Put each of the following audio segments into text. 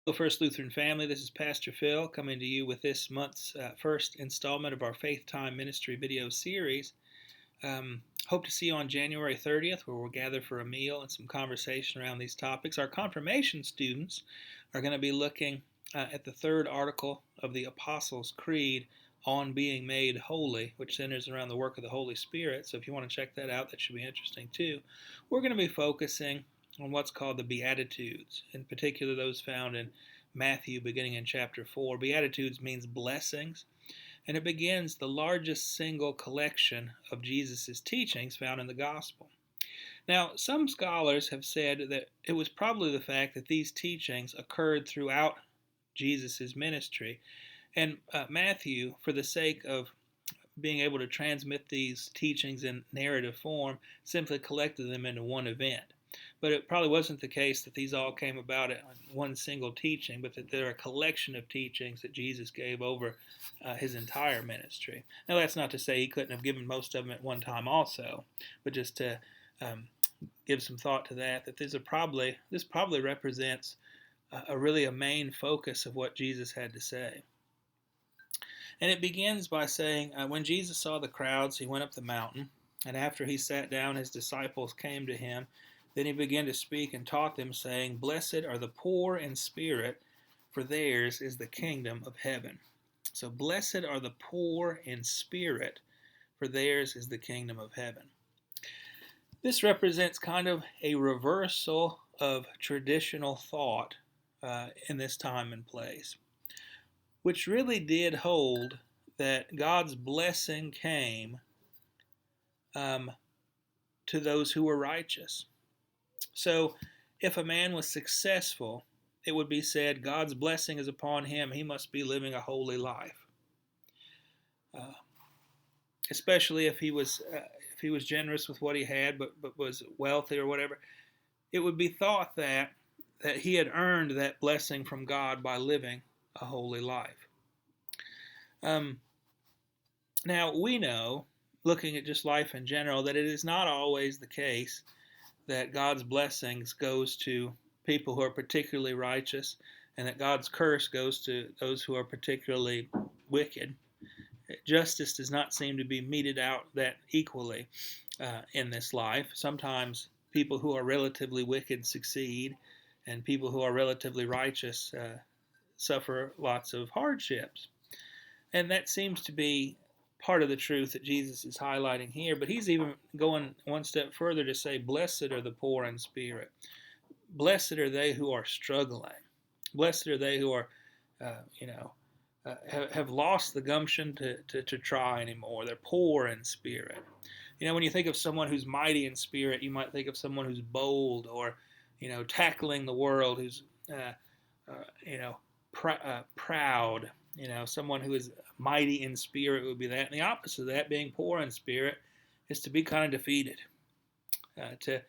Hello, First Lutheran family. This is Pastor Phil coming to you with this month's first installment of our Faith Time Ministry video series. Hope to see you on January 30th, where we'll gather for a meal and some conversation around these topics. Our confirmation students are going to be looking at the third article of the Apostles' Creed on being made holy, which centers around the work of the Holy Spirit. So if you want to check that out, that should be interesting too. We're going to be focusing on what's called the Beatitudes, in particular those found in Matthew beginning in chapter 4. Beatitudes means blessings, and it begins the largest single collection of Jesus' teachings found in the gospel. Now, some scholars have said that it was probably the fact that these teachings occurred throughout Jesus' ministry, and Matthew, for the sake of being able to transmit these teachings in narrative form, simply collected them into one event. But it probably wasn't the case that these all came about in one single teaching, but that they're a collection of teachings that Jesus gave over his entire ministry. Now, that's not to say he couldn't have given most of them at one time also, but just to give some thought to that this probably represents really a main focus of what Jesus had to say. And it begins by saying, when Jesus saw the crowds, he went up the mountain, and after he sat down, his disciples came to him. Then he began to speak and taught them, saying, "Blessed are the poor in spirit, for theirs is the kingdom of heaven." So blessed are the poor in spirit, for theirs is the kingdom of heaven. This represents kind of a reversal of traditional thought in this time and place, which really did hold that God's blessing came to those who were righteous. So if a man was successful, it would be said, God's blessing is upon him. He must be living a holy life. Especially if he was generous with what he had, but was wealthy or whatever, it would be thought that he had earned that blessing from God by living a holy life. Now we know, looking at just life in general, that it is not always the case that God's blessings goes to people who are particularly righteous, and that God's curse goes to those who are particularly wicked. Justice does not seem to be meted out that equally in this life. Sometimes people who are relatively wicked succeed, and people who are relatively righteous suffer lots of hardships. And that seems to be part of the truth that Jesus is highlighting here, but he's even going one step further to say, blessed are the poor in spirit. Blessed are they who are struggling. Blessed are they who are, have lost the gumption to try anymore. They're poor in spirit. When you think of someone who's mighty in spirit, you might think of someone who's bold or, tackling the world, who's, proud. Someone who is mighty in spirit would be that. And the opposite of that, being poor in spirit, is to be kind of defeated, to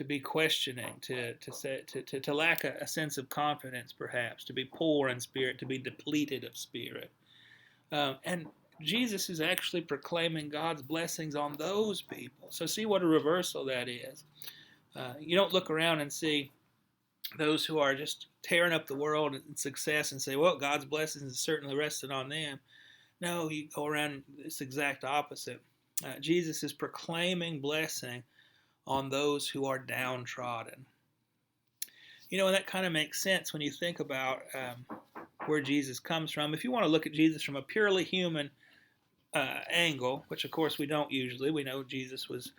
be questioning, to lack a sense of confidence, perhaps, to be poor in spirit, to be depleted of spirit. And Jesus is actually proclaiming God's blessings on those people. So see what a reversal that is. You don't look around and see those who are just tearing up the world in success and say, well, God's blessings is certainly rested on them. No, you go around, it's the exact opposite. Jesus is proclaiming blessing on those who are downtrodden. And that kind of makes sense when you think about where Jesus comes from. If you want to look at Jesus from a purely human angle, which of course we don't usually, we know Jesus was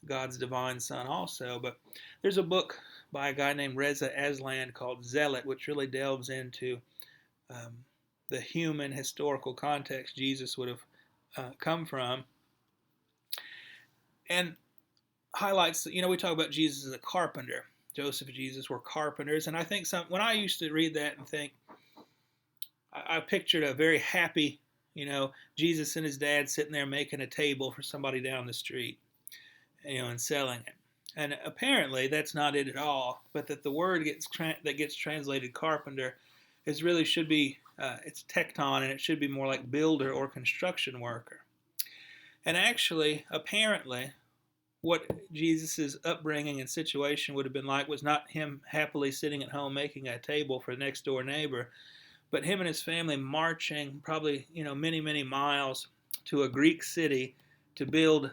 God's divine son also, but there's a book by a guy named Reza Aslan called Zealot, which really delves into the human historical context Jesus would have come from, and highlights that, we talk about Jesus as a carpenter. Joseph and Jesus were carpenters, and I think when I used to read that and think, I pictured a very happy, Jesus and his dad sitting there making a table for somebody down the street, and selling it. And apparently that's not it at all, but that the word that gets translated carpenter should be, it's tekton, and it should be more like builder or construction worker. And actually, apparently, what Jesus' upbringing and situation would have been like was not him happily sitting at home making a table for the next door neighbor, but him and his family marching probably, many, many miles to a Greek city to build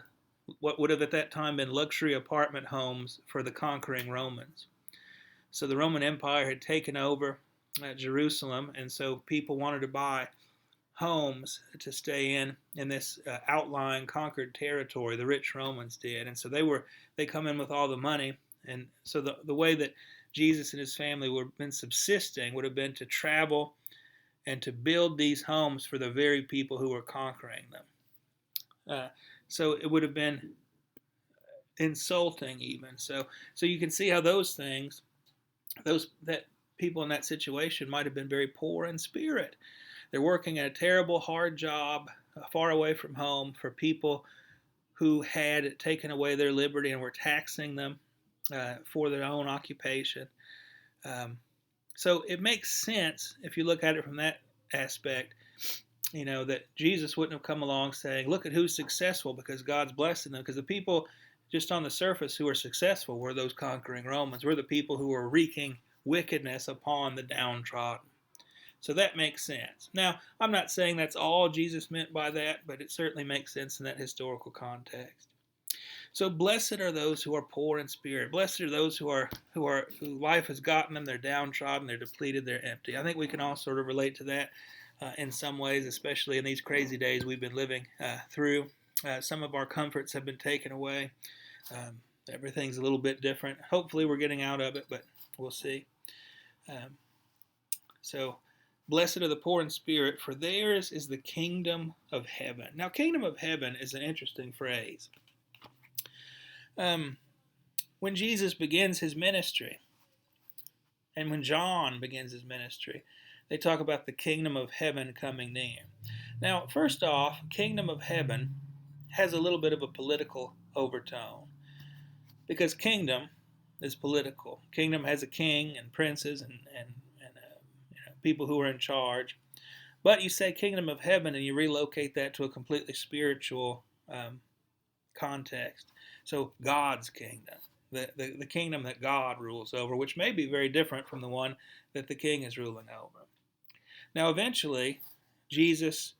what would have at that time been luxury apartment homes for the conquering Romans. So the Roman Empire had taken over Jerusalem, and so people wanted to buy homes to stay in this outlying conquered territory. The rich Romans did, and so they come in with all the money, and so the way that Jesus and his family would have been subsisting would have been to travel and to build these homes for the very people who were conquering them. So it would have been insulting even. So you can see how those things, that people in that situation might have been very poor in spirit. They're working at a terrible, hard job far away from home for people who had taken away their liberty and were taxing them for their own occupation. So it makes sense if you look at it from that aspect, that Jesus wouldn't have come along saying, look at who's successful because God's blessing them. Because the people just on the surface who are successful were those conquering Romans. We're the people who are wreaking wickedness upon the downtrodden. So that makes sense. Now, I'm not saying that's all Jesus meant by that, but it certainly makes sense in that historical context. So blessed are those who are poor in spirit. Blessed are those who life has gotten them. They're downtrodden, they're depleted, they're empty. I think we can all sort of relate to that in some ways, especially in these crazy days we've been living through. Some of our comforts have been taken away. Everything's a little bit different. Hopefully we're getting out of it, but we'll see. So blessed are the poor in spirit, for theirs is the kingdom of heaven. Now, kingdom of heaven is an interesting phrase. When Jesus begins his ministry, and when John begins his ministry, they talk about the kingdom of heaven coming near. Now, first off, kingdom of heaven has a little bit of a political overtone, because kingdom is political. Kingdom has a king and princes and people who are in charge. But you say kingdom of heaven and you relocate that to a completely spiritual context. So God's kingdom, the kingdom that God rules over, which may be very different from the one that the king is ruling over. Now eventually, Jesus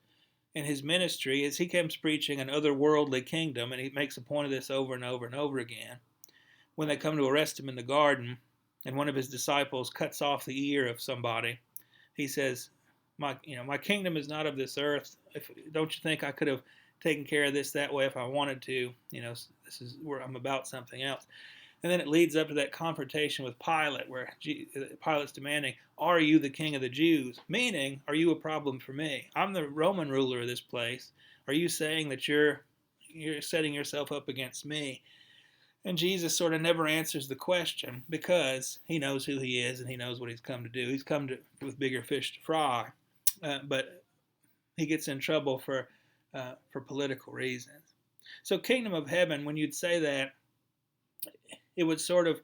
in his ministry, as he comes preaching an otherworldly kingdom, and he makes a point of this over and over and over again, when they come to arrest him in the garden, and one of his disciples cuts off the ear of somebody, he says, my kingdom is not of this earth. Don't you think I could have taken care of this that way if I wanted to? This is where I'm about something else. And then it leads up to that confrontation with Pilate, where Pilate's demanding, are you the king of the Jews? Meaning, are you a problem for me? I'm the Roman ruler of this place. Are you saying that you're setting yourself up against me? And Jesus sort of never answers the question, because he knows who he is and he knows what he's come to do. He's come with bigger fish to fry, but he gets in trouble for political reasons. So kingdom of heaven, when you'd say that, it would sort of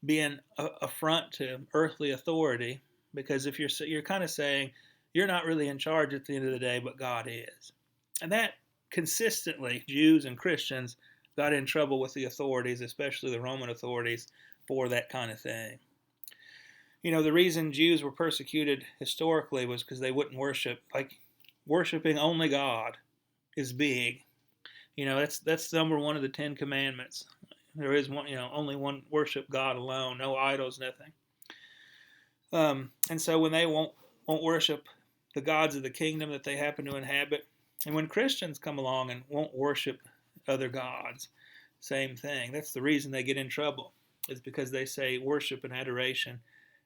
be an affront to earthly authority, because if you're kind of saying you're not really in charge at the end of the day, but God is. And that consistently, Jews and Christians got in trouble with the authorities, especially the Roman authorities, for that kind of thing. The reason Jews were persecuted historically was because they wouldn't worship. Like, worshiping only God is big. That's number one of the 10 Commandments. There is one, only one, worship God alone, no idols, nothing. And so when they won't worship the gods of the kingdom that they happen to inhabit, and when Christians come along and won't worship other gods, same thing. That's the reason they get in trouble, is because they say worship and adoration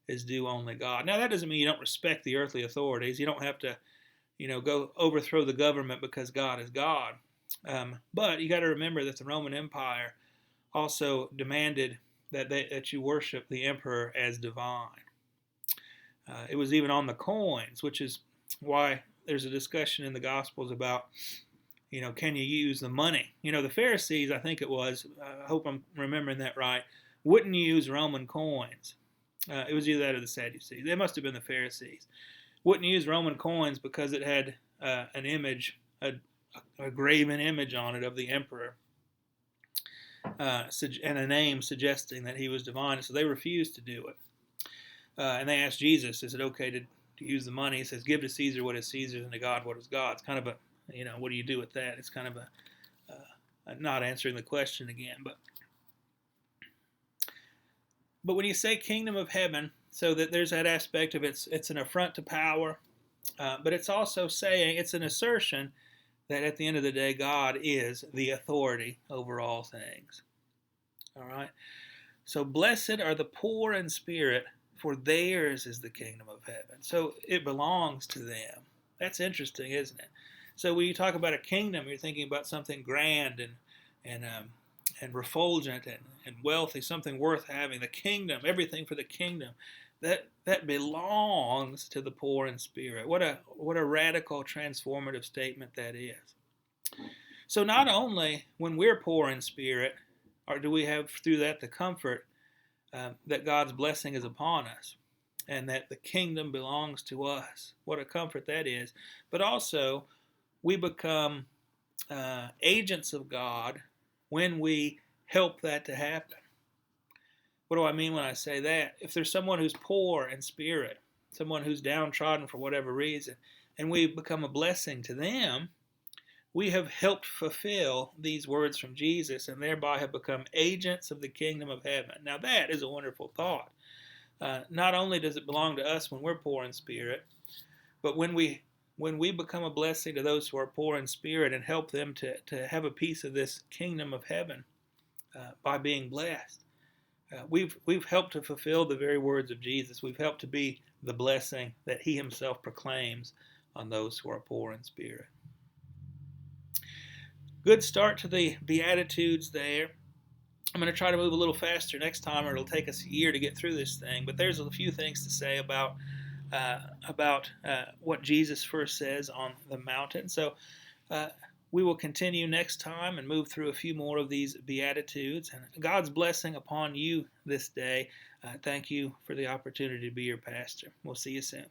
is due only God. Now, that doesn't mean you don't respect the earthly authorities. You don't have to, go overthrow the government because God is God. But you got to remember that the Roman Empire also demanded that you worship the emperor as divine. It was even on the coins, which is why there's a discussion in the Gospels about, can you use the money? The Pharisees, I think it was, I hope I'm remembering that right, wouldn't use Roman coins. It was either that or the Sadducees. They must have been the Pharisees. Wouldn't use Roman coins because it had an image, a graven image on it of the emperor. and a name suggesting that he was divine. So they refused to do it. And they asked Jesus, is it okay to use the money? He says, give to Caesar what is Caesar's and to God what is God's. Kind of a, what do you do with that? It's kind of not answering the question again. But when you say kingdom of heaven, so that there's that aspect of it's an affront to power, but it's also saying, it's an assertion that at the end of the day, God is the authority over all things. All right? So blessed are the poor in spirit, for theirs is the kingdom of heaven. So it belongs to them. That's interesting, isn't it? So when you talk about a kingdom, you're thinking about something grand and refulgent and wealthy, something worth having. The kingdom, everything for the kingdom, that belongs to the poor in spirit. What a radical, transformative statement that is. So not only when we're poor in spirit, or do we have through that the comfort that God's blessing is upon us, and that the kingdom belongs to us. What a comfort that is. But also, we become agents of God when we help that to happen. What do I mean when I say that? If there's someone who's poor in spirit, someone who's downtrodden for whatever reason, and we become a blessing to them, we have helped fulfill these words from Jesus and thereby have become agents of the kingdom of heaven. Now that is a wonderful thought. Not only does it belong to us when we're poor in spirit, but when we become a blessing to those who are poor in spirit and help them to have a piece of this kingdom of heaven by being blessed, we've helped to fulfill the very words of Jesus. We've helped to be the blessing that he himself proclaims on those who are poor in spirit. Good start to the Beatitudes there. I'm going to try to move a little faster next time, or it'll take us a year to get through this thing. But there's a few things to say about what Jesus first says on the mountain. So we will continue next time and move through a few more of these Beatitudes. And God's blessing upon you this day. Thank you for the opportunity to be your pastor. We'll see you soon.